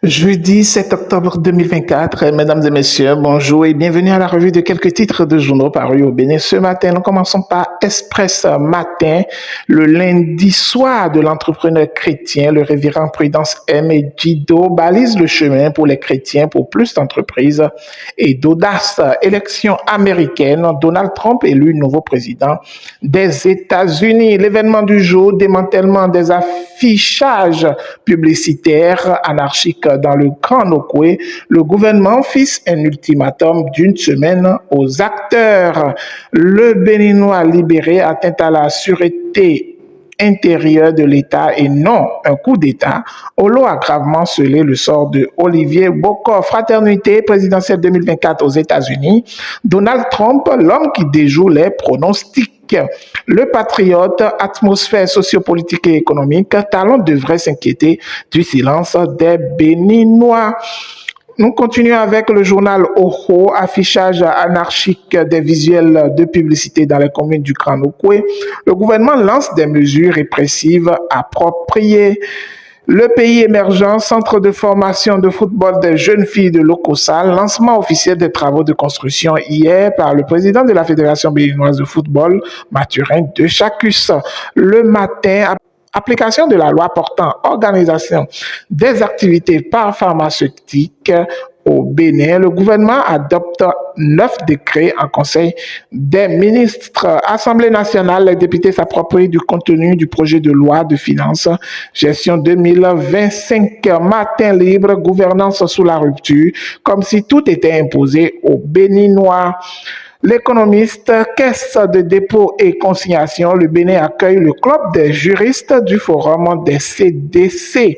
Jeudi 7 octobre 2024, mesdames et messieurs, bonjour et bienvenue à la revue de quelques titres de journaux parus au Bénin. Ce matin, nous commençons par Express Matin, le lundi soir de l'entrepreneur chrétien, le révérend Prudence M. et Guido balise le chemin pour les chrétiens pour plus d'entreprises et d'audace. Élection américaine, Donald Trump élu nouveau président des États-Unis. L'événement du jour, démantèlement des affichages publicitaires anarchiques dans le Grand Nokoué, le gouvernement fixe un ultimatum d'une semaine aux acteurs. Le Béninois libéré atteint à la sûreté intérieure de l'État et non un coup d'État. Olo a gravement scellé le sort de Olivier Bokor. Fraternité présidentielle 2024 aux États-Unis. Donald Trump, l'homme qui déjoue les pronostics. Le patriote, atmosphère sociopolitique et économique, Talon devrait s'inquiéter du silence des Béninois. Nous continuons avec le journal Oho, affichage anarchique des visuels de publicité dans les communes du Grand Nokoué. Le gouvernement lance des mesures répressives appropriées. Le pays émergent, centre de formation de football des jeunes filles de l'Ocosal, lancement officiel des travaux de construction hier par le président de la Fédération béninoise de football, Mathurin de Chacus. Le matin, application de la loi portant organisation des activités pharmaceutiques au Bénin, le gouvernement adopte 9 décrets en Conseil des ministres. Assemblée nationale, les députés s'approprient du contenu du projet de loi de finances, gestion 2025, matin libre, gouvernance sous la rupture, comme si tout était imposé aux Béninois. L'économiste, caisse de dépôt et consignation, le Bénin accueille le club des juristes du forum des CDC.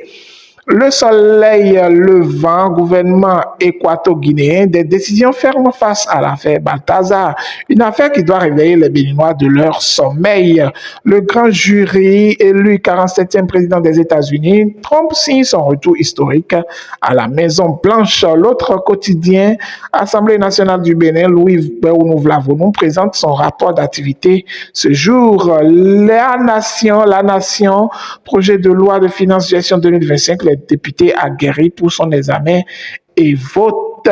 Le soleil levant, gouvernement équato-guinéen, des décisions fermes face à l'affaire Balthazar, une affaire qui doit réveiller les Béninois de leur sommeil. Le grand jury élu 47e président des États-Unis, Trump signe son retour historique à la Maison-Blanche. L'autre quotidien, Assemblée nationale du Bénin, Louis Béounou-Vlavonou présente son rapport d'activité ce jour. La nation, projet de loi de finances gestion 2025, les députés aguerris pour son examen et vote.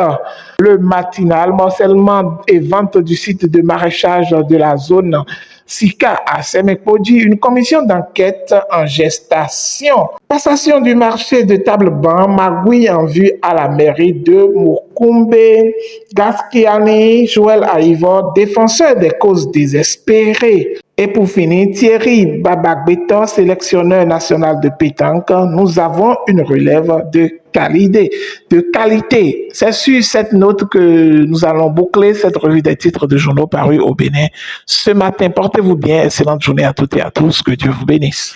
Le matinal, morcellement et vente du site de maraîchage de la zone Sika à Semekpodi, une commission d'enquête en gestation. Passation du marché de table-banc, magouille en vue à la mairie de Moukoumbe. Gaskiani, Joël Aïvor, défenseur des causes désespérées. Et pour finir, Thierry Babakbeton, sélectionneur national de pétanque, nous avons une relève de qualité. C'est sur cette note que nous allons boucler cette revue des titres de journaux parus au Bénin ce matin. Portez-vous bien, excellente journée à toutes et à tous, que Dieu vous bénisse.